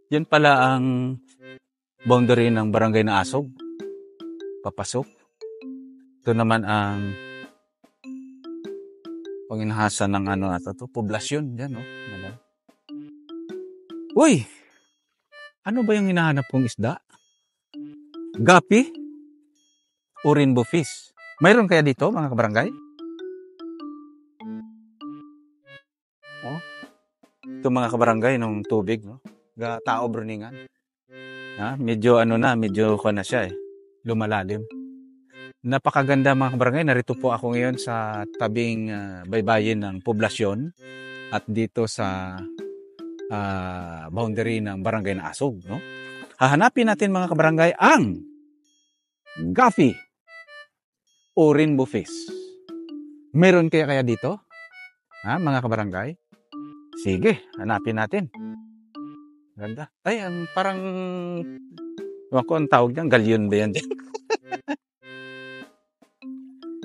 Yan pala ang boundary ng barangay na Asog. Papasok. Ito naman ang panginahasan ng poblasyon. Yan, no? Uy! Ano ba yung hinahanap kong isda? Gapi? O rainbow fish? Mayroon kaya dito, mga kabarangay? Oh. Ito mga kabarangay ng tubig, no? Tao Bruningan. Medyo medyo na siya lumalalim. Napakaganda mga kabarangay. Narito po ako ngayon sa tabing baybayin ng poblasyon at dito sa boundary ng barangay na Asog, no? Hahanapin natin mga kabarangay ang gapi o rainbow fish. Meron kaya dito? Mga kabarangay? Sige, hanapin natin. Ganda. Ay, parang ako ang tawag niyan, galyon ba yan?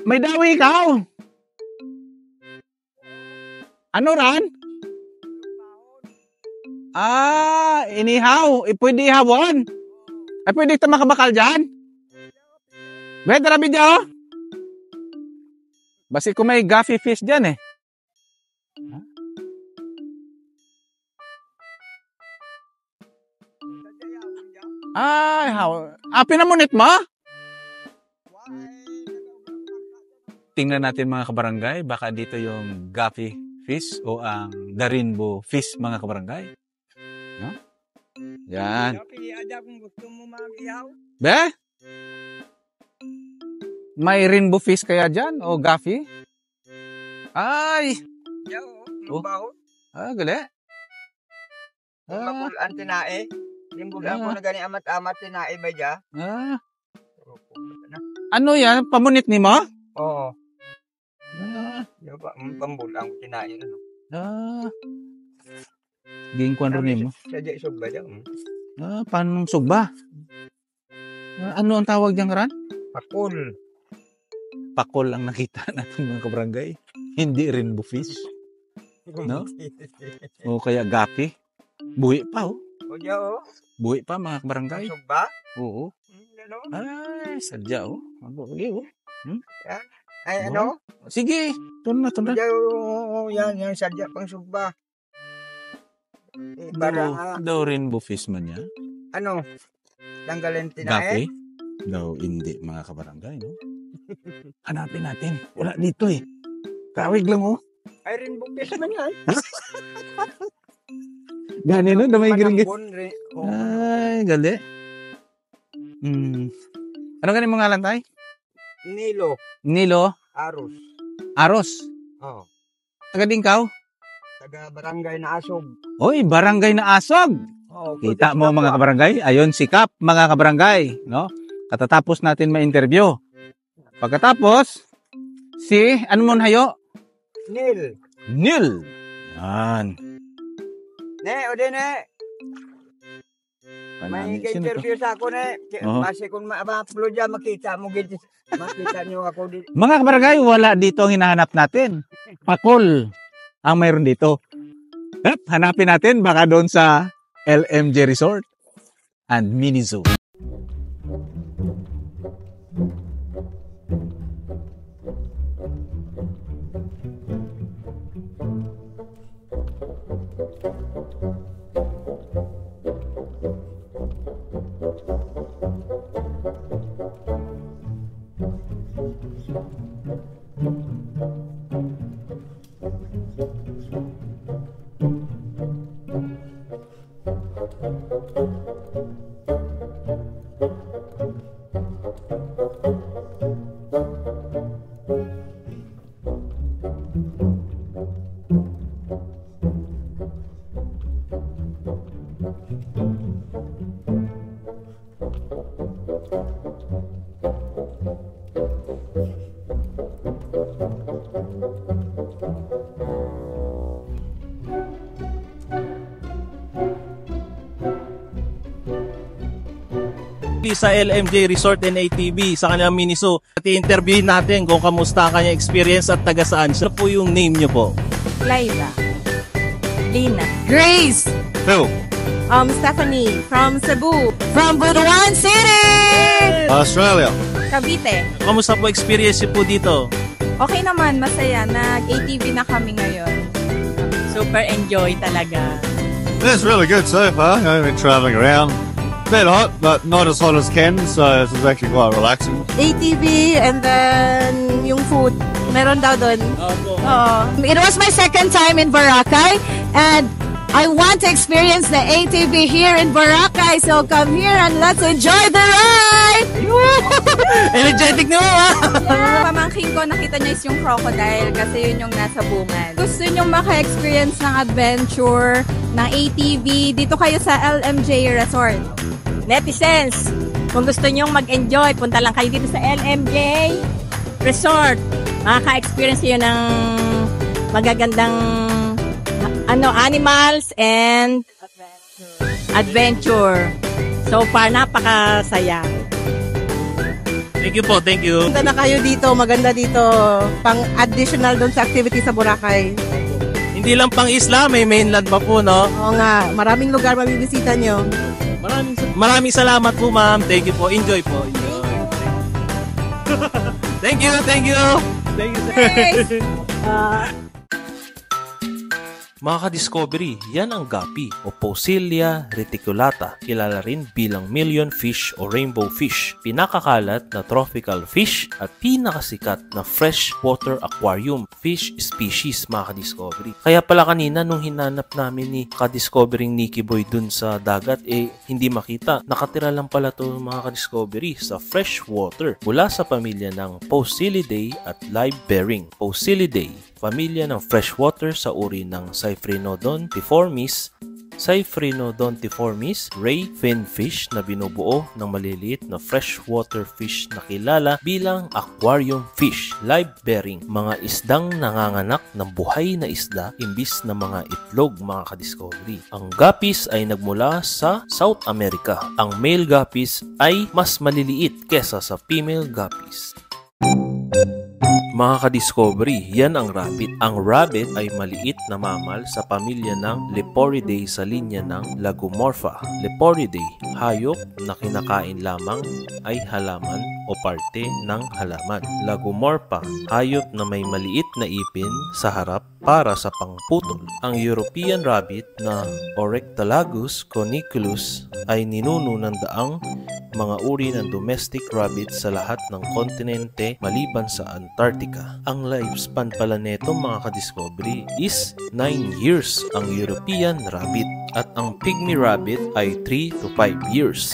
May dawi ikaw! Ano ran? Inihaw. Pwede ihawon. Pwede ito makabakal dyan? Pwede rabi dyan, Basi kung may gaffy fish dyan Pinamunit mo? Tingnan natin mga kabarangay, baka dito yung gaffy fish o ang the rainbow fish mga kabarangay. No? Yan. Be? May rainbow fish kaya dyan o gaffy? Ay! Gali. Makulaan tinae. Limbugan ko na gani amat-amat tinae ba dya? Ano yan? Pamunit ni mo? Oo. Pambulang ko tinae. Gingkwan rin mo. Sadya sugba dyan. Paano sugba? Ano ang tawag dyan, Ran? Pakol. Pakol ang nakita natin mga kabarangay. Hindi rainbow fish. No? O kaya gapi. Buhi pa Buhi pa mga kabarangay. Sugba? Oo. Ay, sadya Ay, ano? Sige. Tuna. Yan, sadya pang sugba. Daw rainbow fish man yan. Ano? Tanggalin tinae? Gapi? Daw hindi mga kabarangay, no? Hanapin natin. Wala dito Kawig lang Ay, rainbow fish man yan. Gani no? Damay giring. Ay, gali. Ano ganing mga ngalan tay? Nilo? Aros? Oo. Taga Dingkaw? Taga barangay na Asog. Oy, barangay na Asog! Kita mo mga kabarangay? Ayon si Kap, mga kabarangay. No? Katatapos natin ma-interview. Pagkatapos, ano mo hayo? Nil! Yan. May interview sa ako Kasi kung ma-upload dyan, makita nyo ako dito. Mga kabarangay, wala dito ang hinahanap natin. Pakol ang mayroon dito. Hanapin natin baka doon sa LMJ Resort and Mini Zoo. Discovery sa LMJ Resort and ATV sa kanyang miniso. At i-interview natin kung kamusta ang kanyang experience at taga saan. Ano po yung name niyo po? Laila. Lina. Grace. Phil. Stephanie from Cebu. From Butuan City! Australia. Cavite. Kamusta po experience niyo po dito? Okay naman, masaya. Nag-ATV na kami ngayon. Super enjoy talaga. It's really good so far. I've been travelling around. A bit hot, but not as hot as Ken, so this is actually quite relaxing. ATV and then yung food. Meron daw doon. Opo. It was my second time in Boracay and I want to experience the ATV here in Boracay. So come here and let's enjoy the ride! Energetic naman ha? Pamangkin ko, nakita niya is yung crocodile kasi yun yung nasa bungad. Gusto nyo maka-experience ng adventure, ng ATV, dito kayo sa LMJ Resort. Netizens, kung gusto nyong mag-enjoy, punta lang kayo dito sa LMJ Resort. Makaka-experience yun ng magagandang animals and adventure. So far, napakasaya. Thank you po, thank you. Punta na kayo dito, maganda dito. Pang additional doon sa activity sa Boracay. Hindi lang pang isla, may mainland pa po, no? Oo nga, maraming lugar mabibisita nyo. Maraming salamat po, ma'am. Thank you po. Enjoy po. Enjoy. Thank you, thank you. Thank you, sir. Mga ka-discovery, yan ang gapi o Poecilia reticulata, kilala rin bilang million fish o rainbow fish, pinakakalat na tropical fish at pinakasikat na freshwater aquarium fish species, mga ka-discovery. Kaya pala kanina nung hinanap namin ni ka-discovering Nikki Boy dun sa dagat, hindi makita. Nakatira lang pala to, mga ka-discovery, sa freshwater mula sa pamilya ng Poecilidae at live-bearing. Poecilidae, pamilya ng freshwater sa uri ng Cyphrinodontiformis, ray finfish na binubuo ng maliliit na freshwater fish na kilala bilang aquarium fish, live-bearing, mga isdang nanganganak ng buhay na isda imbis na mga itlog, mga ka-discovery. Ang guppies ay nagmula sa South America. Ang male guppies ay mas maliliit kesa sa female guppies. Mga ka-discovery, yan ang rabbit. Ang rabbit ay maliit na mammal sa pamilya ng Leporidae sa linya ng Lagomorpha. Leporidae, hayop na kinakain lamang ay halaman o parte ng halaman. Lagomorpha, hayop na may maliit na ipin sa harap para sa pangputol. Ang European rabbit na Oryctolagus coniculus ay ninuno ng daang mga uri ng domestic rabbit sa lahat ng kontinente maliban sa Antarctica. Ang lifespan pala neto, mga ka-discovery, is 9 years ang European rabbit at ang pygmy rabbit ay 3 to 5 years.